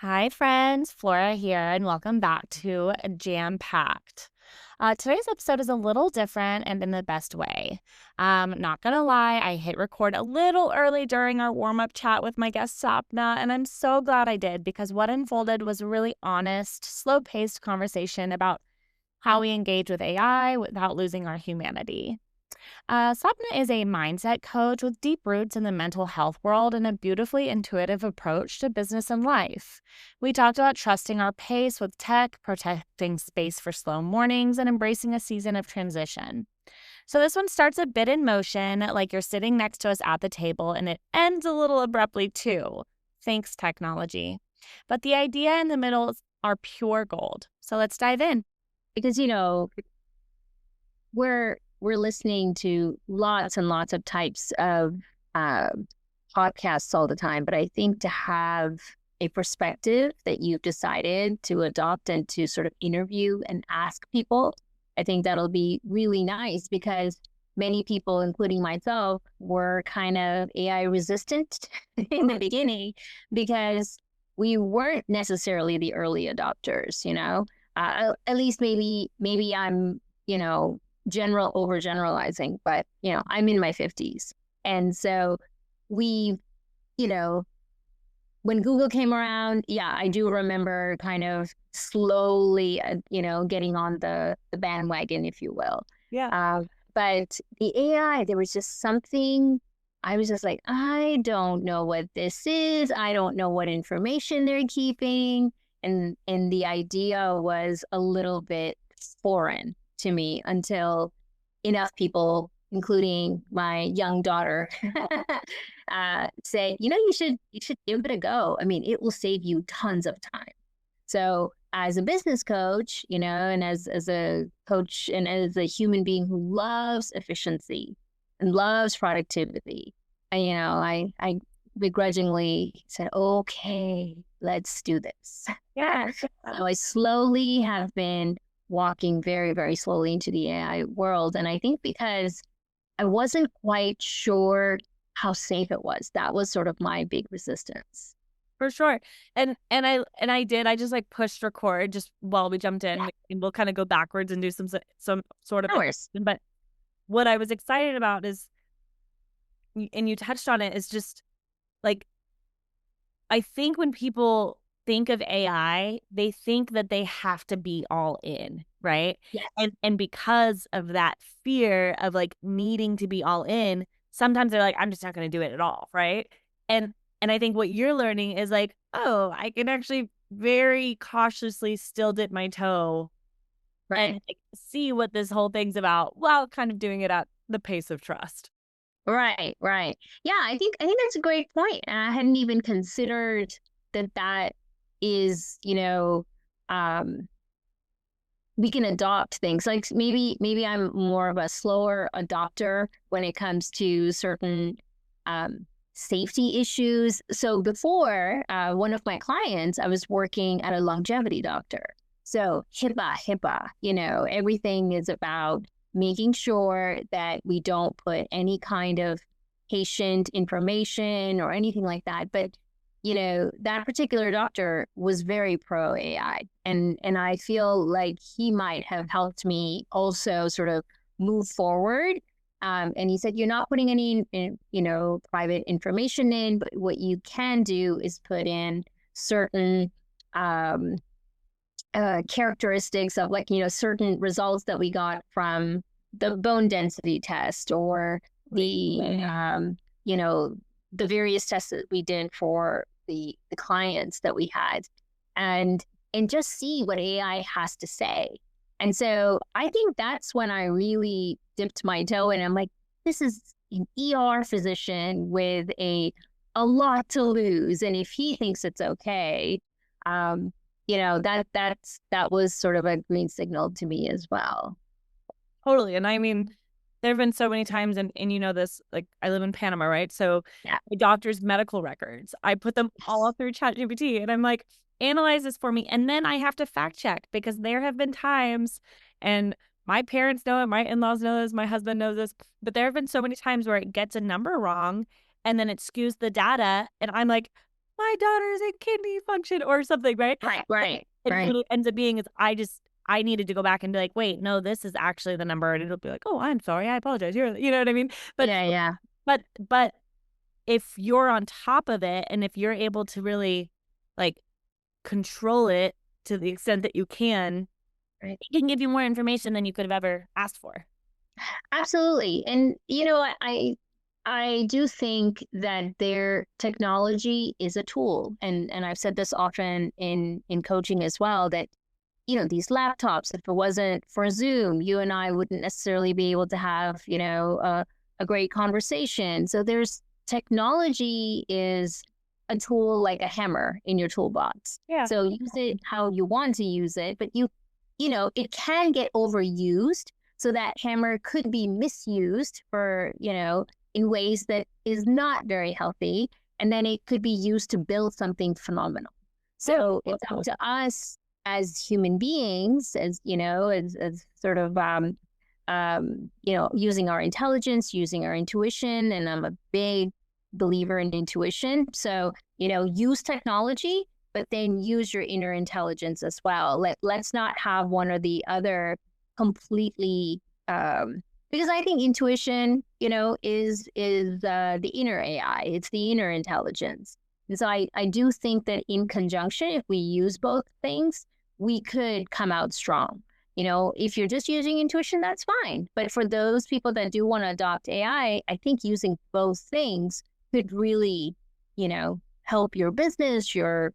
Hi, friends. Flora here, and welcome back to Jam Packed. Today's episode is a little different and in the best way. Not gonna lie, I hit record a little early during our warm up chat with my guest Sapna, and I'm so glad I did because what unfolded was a really honest, slow paced conversation about how we engage with AI without losing our humanity. Sapna is a mindset coach with deep roots in the mental health world and a beautifully intuitive approach to business and life. We talked about trusting our pace with tech, protecting space for slow mornings, and embracing a season of transition. So, this one starts a bit in motion, like you're sitting next to us at the table, and it ends a little abruptly, too. Thanks, technology. But the idea in the middle are pure gold. So, let's dive in. Because we're listening to lots and lots of types of uh, podcasts all the time, but I think to have a perspective that you've decided to adopt and to sort of interview and ask people, I think that'll be really nice because many people, including myself, were kind of AI resistant in the beginning because we weren't necessarily the early adopters, at least maybe I'm, general overgeneralizing, but I'm in my 50s. And so we, you know, when Google came around, yeah, I do remember kind of slowly, getting on the bandwagon, if you will. Yeah. Uh, but the AI, there was just something. I was just like, I don't know what this is. I don't know what information they're keeping, and the idea was a little bit foreign to me until enough people, including my young daughter, say, you should give it a go. I mean, it will save you tons of time. So as a business coach, and as a coach and as a human being who loves efficiency and loves productivity, I begrudgingly said, okay, let's do this. Yeah. So I slowly have been walking very, very slowly into the AI world. And I think because I wasn't quite sure how safe it was. That was sort of my big resistance. For sure. And I just like pushed record just while we jumped in. Yeah, And we'll kind of go backwards and do some sort of hours. but what I was excited about is and you touched on it is just like I think when people think of AI, they think that they have to be all in, right? Yes. And because of that fear of like needing to be all in, sometimes they're like, I'm just not gonna do it at all, right? And and I think what you're learning is like, oh, I can actually very cautiously still dip my toe and Right. like, see what this whole thing's about while kind of doing it at the pace of trust. Right. Right. Yeah, I think that's a great point. And I hadn't even considered that is, um we can adopt things. Like maybe I'm more of a slower adopter when it comes to certain um, safety issues. So before one of my clients, I was working at a longevity doctor. So HIPAA, everything is about making sure that we don't put any kind of patient information or anything like that. But that particular doctor was very pro AI, and I feel like he might have helped me also sort of move forward. And he said, you're not putting any, private information in, but what you can do is put in certain um, characteristics of, like, certain results that we got from the bone density test or the, you know, the various tests that we did for the clients that we had, and just see what AI has to say. And so I think that's when I really dipped my toe in. I'm like, this is an ER physician with a lot to lose, and if he thinks it's okay, um, that was sort of a green signal to me as well. Totally, and I mean, there have been so many times, and you know this, like, I live in Panama, right? So, Yeah. my doctor's medical records, I put them all Yes. through ChatGPT, and I'm like, "Analyze this for me," and then I have to fact check because there have been times, and my parents know it, my in-laws know this, my husband knows this, but there have been so many times where it gets a number wrong, and then it skews the data, and I'm like, my daughter's a kidney function or something, right? Right, right, And right. what it ends up being is I needed to go back and be like, "Wait, no, this is actually the number," and it'll be like, "Oh, I'm sorry, I apologize." You know what I mean? But Yeah, yeah. but if you're on top of it and if you're able to really, like, control it to the extent that you can, Right. it can give you more information than you could have ever asked for. Absolutely. And I do think that their technology is a tool. And I've said this often in coaching as well, that these laptops, if it wasn't for Zoom, you and I wouldn't necessarily be able to have, a great conversation. So there's technology is a tool like a hammer in your toolbox. Yeah. So use it how you want to use it, but it can get overused. So that hammer could be misused for, in ways that is not very healthy. And then it could be used to build something phenomenal. So it's up to us as human beings, as sort of, using our intelligence, using our intuition. And I'm a big believer in intuition. So, use technology, but then use your inner intelligence as well. Let's not have one or the other completely, because I think intuition, is the inner AI. It's the inner intelligence. And so I do think that in conjunction, if we use both things, we could come out strong. If you're just using intuition, that's fine. But for those people that do want to adopt AI, I think using both things could really, help your business, your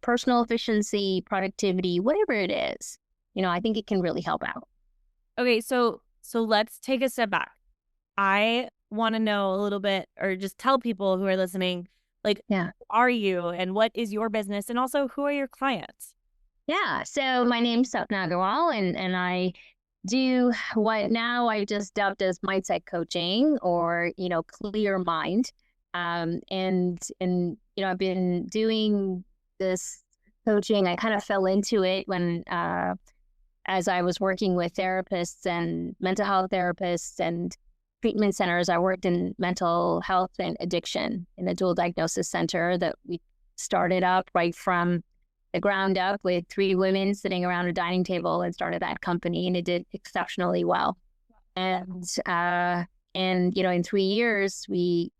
personal efficiency, productivity, whatever it is. I think it can really help out. Okay, so let's take a step back. I wanna know a little bit or just tell people who are listening, like, Yeah. who are you and what is your business? And also, who are your clients? Yeah. So my name's Sapna Aggarwal, and I do what now I just dubbed as mindset coaching, or clear mind. And I've been doing this coaching. I kind of fell into it when as I was working with therapists and mental health therapists and treatment centers. I worked in mental health and addiction in a dual diagnosis center that we started up right from the ground up with three women sitting around a dining table, and started that company, and it did exceptionally well. And in 3 years, we,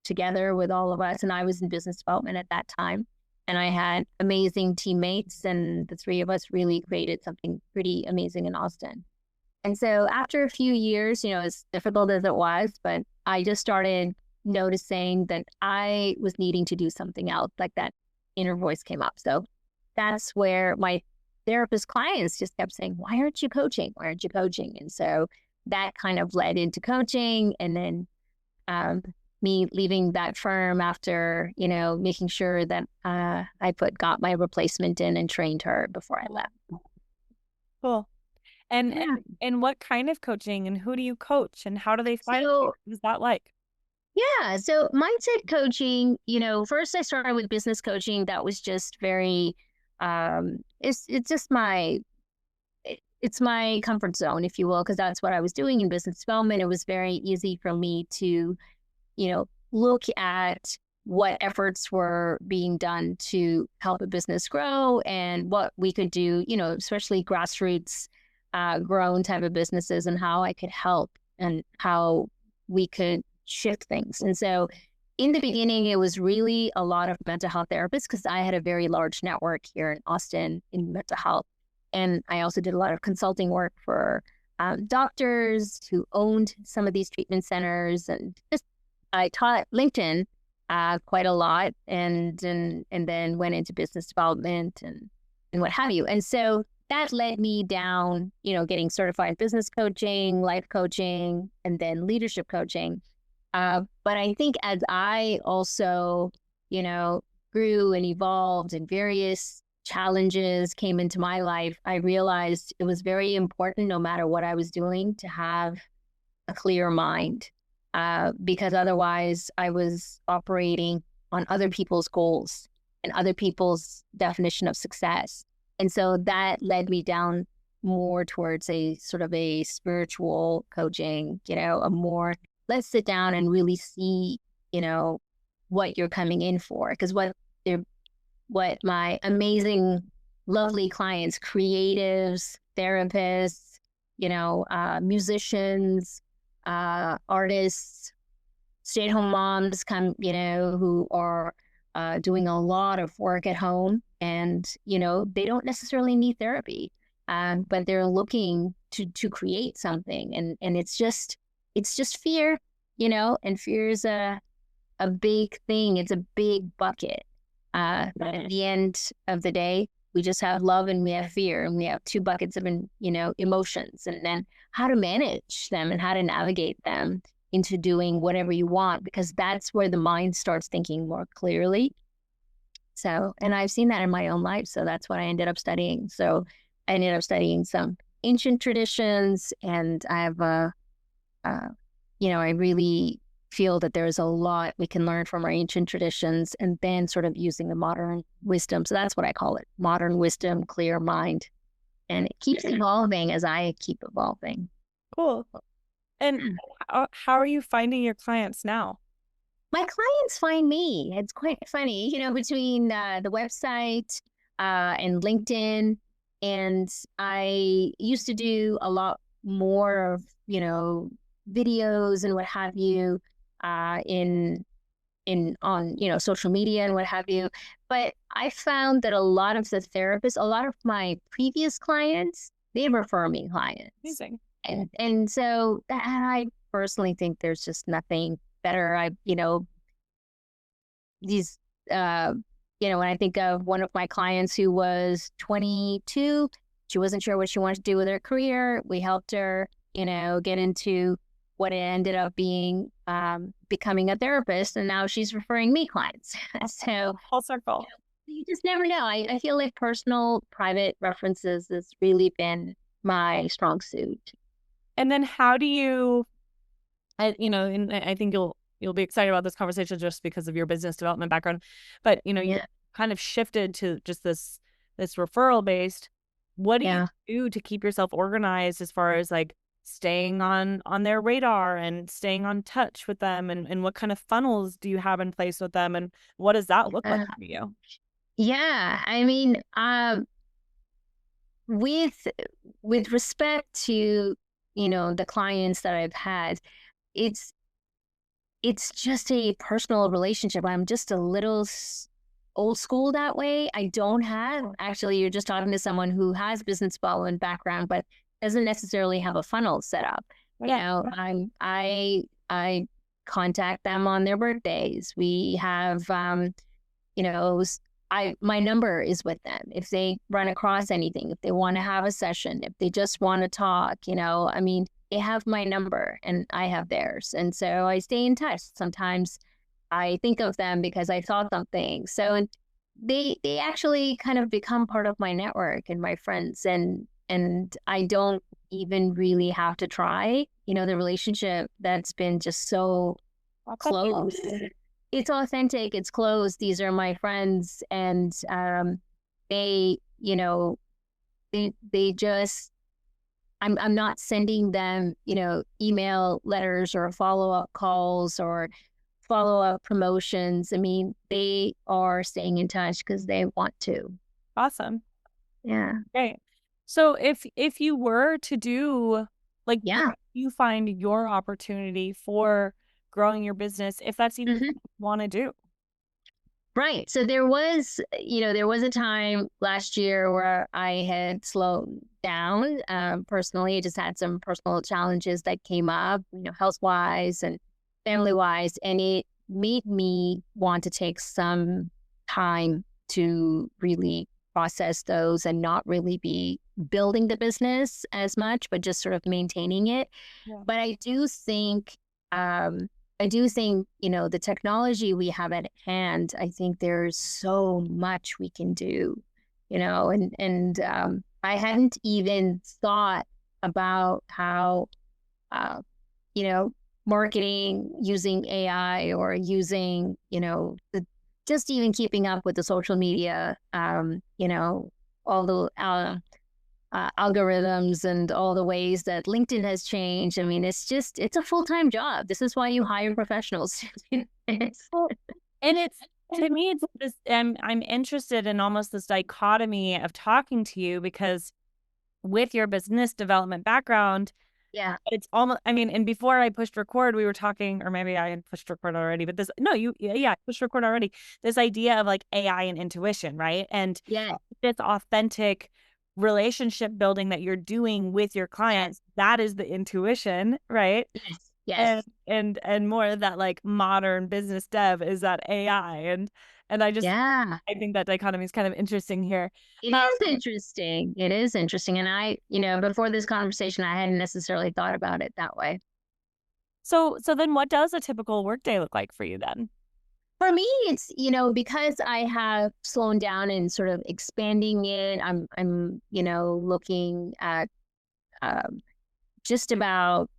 together with all of us, and I was in business development at that time, and I had amazing teammates, and the three of us really created something pretty amazing in Austin. And so after a few years, as difficult as it was, but I just started noticing that I was needing to do something else, like that inner voice came up. So that's where my therapist clients just kept saying, "Why aren't you coaching? Why aren't you coaching?" And so that kind of led into coaching. And then um, me leaving that firm after, making sure that got my replacement in and trained her before I left. Cool. And and Yeah. and what kind of coaching and who do you coach and how do they find you? So What is that like? Yeah. So mindset coaching, first I started with business coaching. That was just very, it's just it's my comfort zone, if you will, because that's what I was doing in business development. It was very easy for me to, look at what efforts were being done to help a business grow and what we could do, especially grassroots, grown type of businesses, and how I could help and how we could shift things. And so in the beginning, it was really a lot of mental health therapists because I had a very large network here in Austin in mental health. And I also did a lot of consulting work for doctors who owned some of these treatment centers, and just I taught LinkedIn quite a lot, and then went into business development and what have you. And so that led me down, getting certified business coaching, life coaching, and then leadership coaching. But I think as I also, grew and evolved, and various challenges came into my life, I realized it was very important, no matter what I was doing, to have a clear mind, because otherwise I was operating on other people's goals and other people's definition of success. And so that led me down more towards a sort of a spiritual coaching, a more, let's sit down and really see, you know, what you're coming in for. Because they're what my amazing, lovely clients, creatives, therapists, musicians, artists, stay-at-home moms come, who are doing a lot of work at home, and they don't necessarily need therapy, but they're looking to create something, and it's just fear, and fear is a big thing. It's a big bucket. At the end of the day, we just have love and we have fear, and we have two buckets of, emotions, and then how to manage them and how to navigate them into doing whatever you want, because that's where the mind starts thinking more clearly. So, and I've seen that in my own life. So that's what I ended up studying. So I ended up studying some ancient traditions, and I have uh, I really feel that there's a lot we can learn from our ancient traditions, and then sort of using the modern wisdom. So that's what I call it: modern wisdom, clear mind. And it keeps evolving as I keep evolving. Cool. And how are you finding your clients now? My clients find me. It's quite funny, between the website and LinkedIn. And I used to do a lot more of, videos and what have you, on social media and what have you. But I found that a lot of the therapists, a lot of my previous clients, they refer me clients. Amazing. And so that, I personally think there's just nothing better. These, uh, when I think of one of my clients who was 22, she wasn't sure what she wanted to do with her career. We helped her, get into what it ended up being, becoming a therapist. And now she's referring me clients. So Full circle. you just never know. I feel like personal, private references has really been my strong suit. And then how do you, and I think you'll be excited about this conversation just because of your business development background, but you Yeah. kind of shifted to just this referral based. What do you Yeah. do to keep yourself organized as far as like staying on their radar and staying on touch with them, and what kind of funnels do you have in place with them, and what does that look like for you? Yeah. I mean, with respect to, the clients that I've had, it's it's just a personal relationship. I'm just a little old school that way. I don't have, actually, you're just talking to someone who has business development background, but doesn't necessarily have a funnel set up. I contact them on their birthdays. We have, you know, my number is with them. If they run across anything, if they want to have a session, if they just want to talk, I mean, they have my number and I have theirs. And so I stay in touch. Sometimes I think of them because I saw something. So, and they actually kind of become part of my network and my friends, and I don't even really have to try. The relationship that's been just so close. It's authentic, it's close. These are my friends, and they, they just, I'm not sending them, email letters or follow-up calls or follow-up promotions. I mean, they are staying in touch because they want to. Awesome. Yeah. Great. So if you were to do like, Yeah. where do you find your opportunity for growing your business, if that's even Mhm. what you want to do? Right. So there was, there was a time last year where I had slowed down. Personally, I just had some personal challenges that came up, health wise and family wise. And it made me want to take some time to really process those and not really be building the business as much, but just sort of maintaining it. Yeah. But um, I do think, the technology we have at hand, I think there's so much we can do, and I hadn't even thought about how, uh, you know, marketing using AI or using, just even keeping up with the social media, all the algorithms and all the ways that LinkedIn has changed. I mean, it's a full-time job. This is why you hire professionals. And it's to me, it's this I'm interested in almost this dichotomy of talking to you because with your business development background, Yeah. it's almost I mean, and before I pushed record, we were talking, or maybe I had pushed record already, but this no, you yeah, I pushed record already. This idea of like AI and intuition, right? And Yeah. this authentic relationship building that you're doing with your Yes. clients, that is the intuition, right? Yes. And Yes. more of that like modern business dev is that AI. And Yeah. I think that dichotomy is kind of interesting here. It is interesting. It is interesting. And before this conversation, I hadn't necessarily thought about it that way. So then what does a typical workday look like for you then? For me, it's, because I have slowed down and sort of expanding it, I'm looking at um, just about,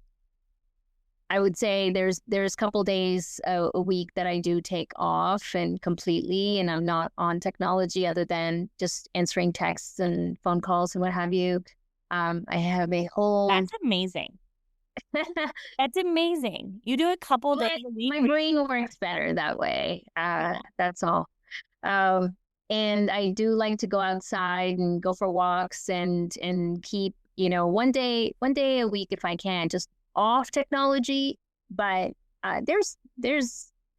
I would say there's a couple days a week that I do take off and completely, and I'm not on technology other than just answering texts and phone calls and what have you. I have a whole That's amazing. That's amazing. You do a couple days my a week. my brain works better that way. That's all. Um, and I do like to go outside and go for walks and keep, one day a week if I can, just off technology. But there's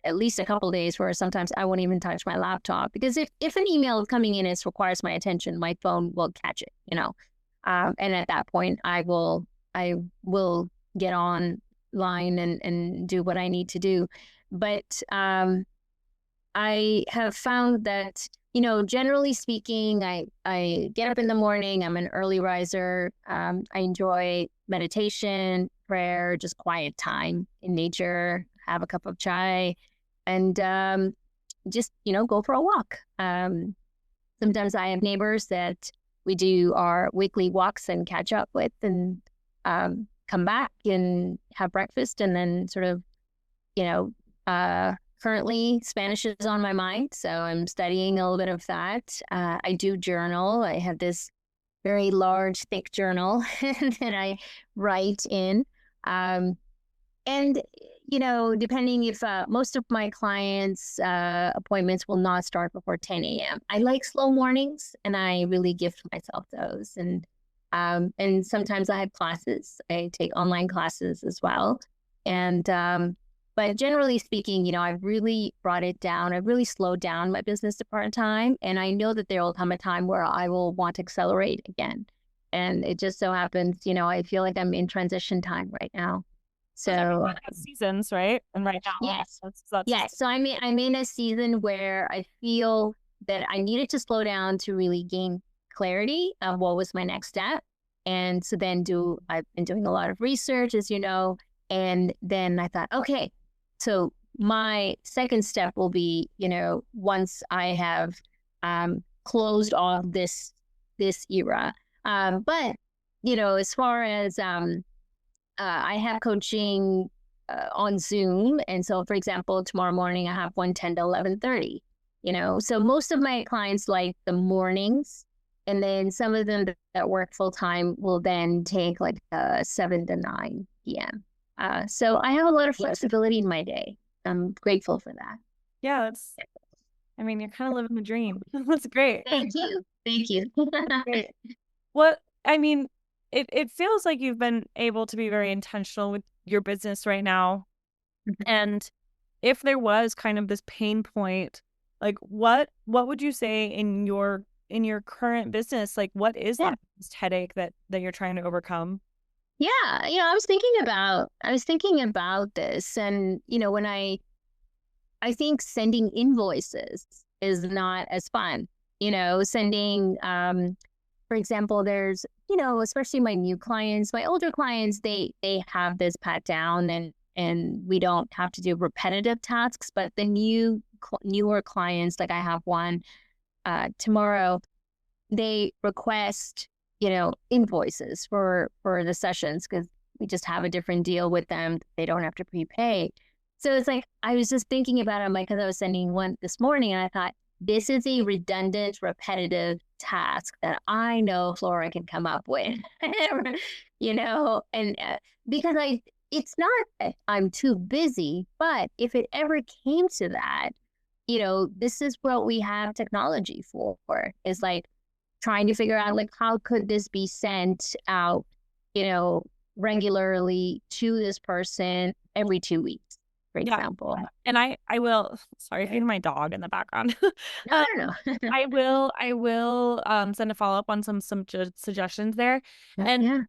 at least a couple days where sometimes I won't even touch my laptop because if an email is coming in and it requires my attention, my phone will catch it. And at that point, I will get online and do what I need to do. But I have found that, generally speaking, I get up in the morning. I'm an early riser. I enjoy meditation, prayer, just quiet time in nature, have a cup of chai, and just, go for a walk. Sometimes I have neighbors that we do our weekly walks and catch up with and come back and have breakfast and then sort of, you know, currently Spanish is on my mind. So I'm studying a little bit of that. I do journal. I have this very large, thick journal that I write in. Um, and, depending if most of my clients' appointments will not start before 10 a.m. I like slow mornings and I really gift myself those. And sometimes I have classes. I take online classes as well. But generally speaking, I've really brought it down. I've really slowed down my business to part time. And I know that there will come a time where I will want to accelerate again. And it just so happens, I feel like I'm in transition time right now. So Seasons, right? And right now, yes, that's yes. So I'm in a season where I feel that I needed to slow down to really gain clarity of what was my next step. And so then I've been doing a lot of research, as you know, and then I thought, okay, so my second step will be, once I have closed off this era. But as far as I have coaching on Zoom. And so, for example, tomorrow morning I have one 10 to 11:30, so most of my clients like the mornings. And then some of them that work full time will then take like 7 to 9 p.m. So I have a lot of flexibility in my day. I'm grateful for that. yeah, I mean, you're kind of living the dream. That's great. Thank you. Thank you. Great. What I mean, it feels like you've been able to be very intentional with your business right now. And if there was kind of this pain point, like what would you say in your current business? Like what is Yeah. that headache that you're trying to overcome? Yeah. I was thinking about this and, when I think sending invoices is not as fun. Sending, for example, there's, especially my new clients, my older clients, they have this pat down and we don't have to do repetitive tasks. But the newer clients, like I have one tomorrow, they request, invoices for the sessions because we just have a different deal with them. They don't have to prepay. So it's like I was just thinking about it. I'm like, because I was sending one this morning, and I thought this is a redundant, repetitive task that I know Flora can come up with, and because it's not that I'm too busy, but if it ever came to that, this is what we have technology for, is like trying to figure out like how could this be sent out, you know, regularly to this person every 2 weeks, for Yeah. example. And I will sorry if you hear my dog in the background. No, Um, no, no. I will send a follow-up on some suggestions there. And Yeah,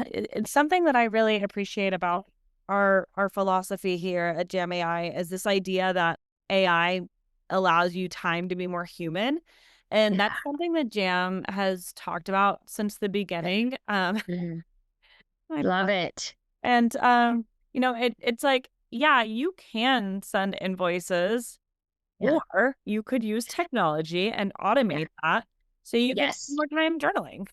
it's something that I really appreciate about our philosophy here at Jam AI is this idea that AI allows you time to be more human. And yeah. that's something that Jam has talked about since the beginning. Mhm. I Love it. And, it's like, yeah, you can send invoices, Yeah, or you could use technology and yeah. automate that so you could spend Yes. more time journaling.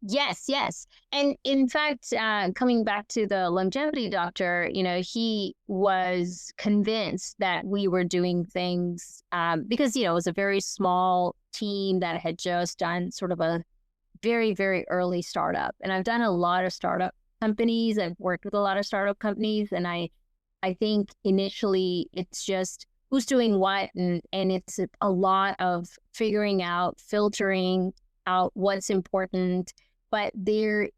Yes, yes. And in fact, coming back to the longevity doctor, he was convinced that we were doing things because, it was a very small team that had just done sort of a very, very early startup. And I've done a lot of startup companies. I've worked with a lot of startup companies. And I think initially it's just who's doing what. And it's a lot of figuring out, filtering out what's important. But there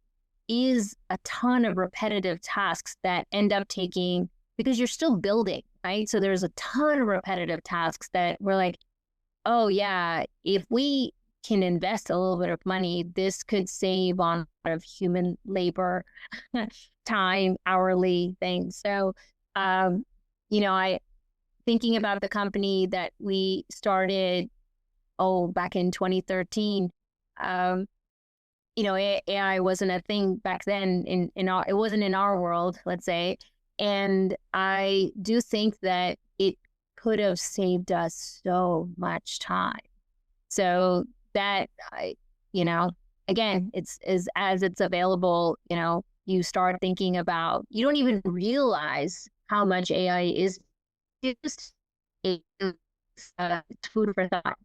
is a ton of repetitive tasks that end up taking, because you're still building, right? So there's a ton of repetitive tasks that we're like, oh yeah, if we can invest a little bit of money, this could save on a lot of human labor, time, hourly things. So, um, I thinking about the company that we started, back in 2013. Um, AI wasn't a thing back then it wasn't in our world, let's say. And I do think that it could have saved us so much time. So that you know, again, it's as it's available, you start thinking about, you don't even realize how much AI is used. It's food for thought.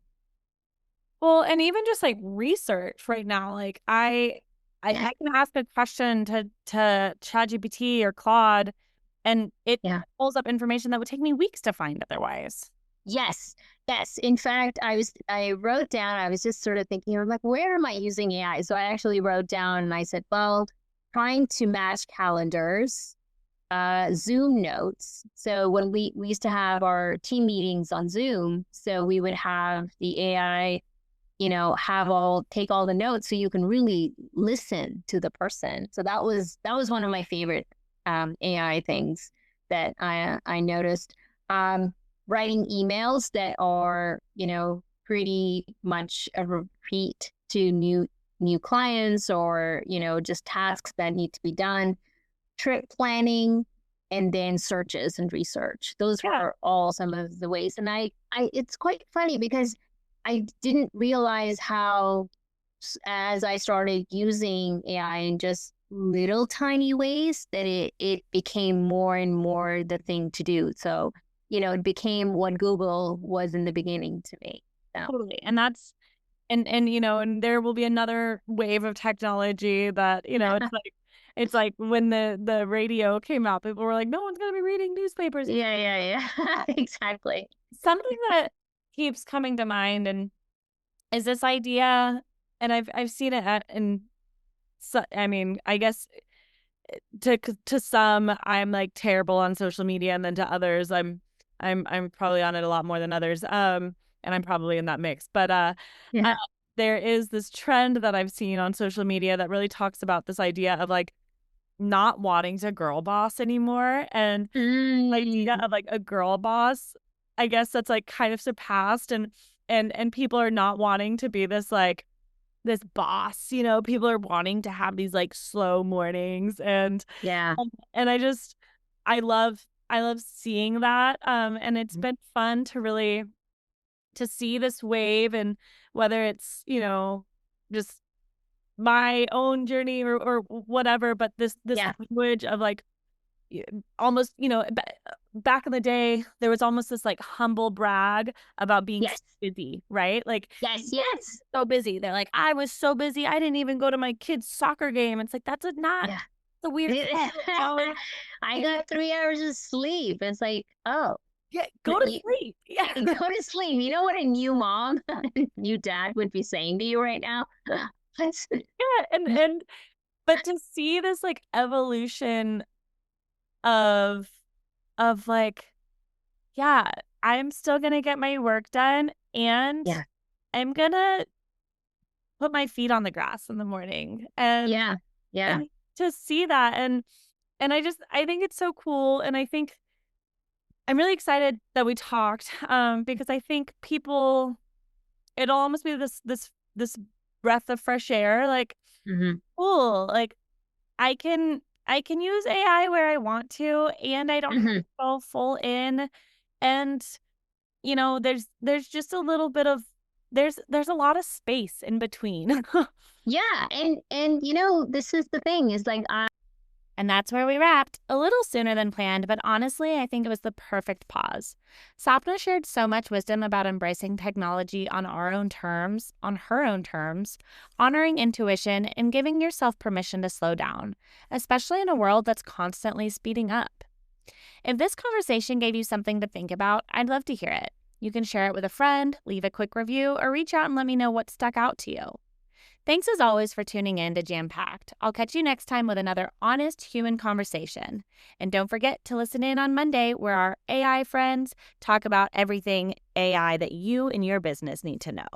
Well, and even just like research right now, like Yeah. I can ask a question to ChatGPT or Claude, and it Yeah. pulls up information that would take me weeks to find otherwise. Yes. Yes. In fact, I wrote down, I was just sort of thinking, I'm like, where am I using AI? So I actually wrote down and I said, well, trying to match calendars, Zoom notes. So when we used to have our team meetings on Zoom, so we would have the AI, take all the notes so you can really listen to the person. So that was one of my favorite AI things that I noticed. Um, Writing emails that are, pretty much a repeat to new clients, or just tasks that need to be done, trip planning, and then searches and research. Those Yeah, were all some of the ways. And it's quite funny because I didn't realize how, as I started using AI in just little tiny ways, that it became more and more the thing to do. So, it became what Google was in the beginning to me. So, totally. And that's and there will be another wave of technology that, it's like when the radio came out, people were like, no one's gonna be reading newspapers. yeah, yeah, yeah, exactly. Something that keeps coming to mind and is this idea, and I've seen it at in so I mean, I guess to some, I'm, like, terrible on social media, and then to others, I'm probably on it a lot more than others, and I'm probably in that mix, but, uh, Yeah. there is this trend that I've seen on social media that really talks about this idea of, like, not wanting to girl boss anymore, and idea Mm, of, like, a girl boss, I guess that's, like, kind of surpassed, and people are not wanting to be this, like, this boss, people are wanting to have these, like, slow mornings, yeah. and I love seeing that, and it's been fun to really to see this wave, and whether it's, just my own journey or whatever, but this Yeah. language of, like, Y almost, back in the day, there was almost this, like, humble brag about being Yes. busy, right? Like, Yes. Yes. so busy. They're like, "I was so busy, I didn't even go to my kid's soccer game." It's like, that's a not Yeah. the weird, you know? I got 3 hours of sleep. It's like, oh. Yeah, go to sleep. Yeah. Go to sleep. You know what a new mom, new dad would be saying to you right now? Yeah, and but to see this, like, evolution of like, yeah, I'm still gonna get my work done, and Yeah. I'm gonna put my feet on the grass in the morning, Yeah. Yeah. and to see that, and I think it's so cool, and I think I'm really excited that we talked, because I think people it'll almost be this breath of fresh air, like, Hmm. cool, like, I can use AI where I want to, and I don't have Hmm. to go full in, and, there's just a little bit of there's a lot of space in between. Yeah. And this is the thing is like And that's where we wrapped, a little sooner than planned, but honestly, I think it was the perfect pause. Sapna shared so much wisdom about embracing technology on our own terms, on her own terms, honoring intuition, and giving yourself permission to slow down, especially in a world that's constantly speeding up. If this conversation gave you something to think about, I'd love to hear it. You can share it with a friend, leave a quick review, or reach out and let me know what stuck out to you. Thanks as always for tuning in to Jam Packed. I'll catch you next time with another honest human conversation. And don't forget to listen in on Monday where our AI friends talk about everything AI that you and your business need to know.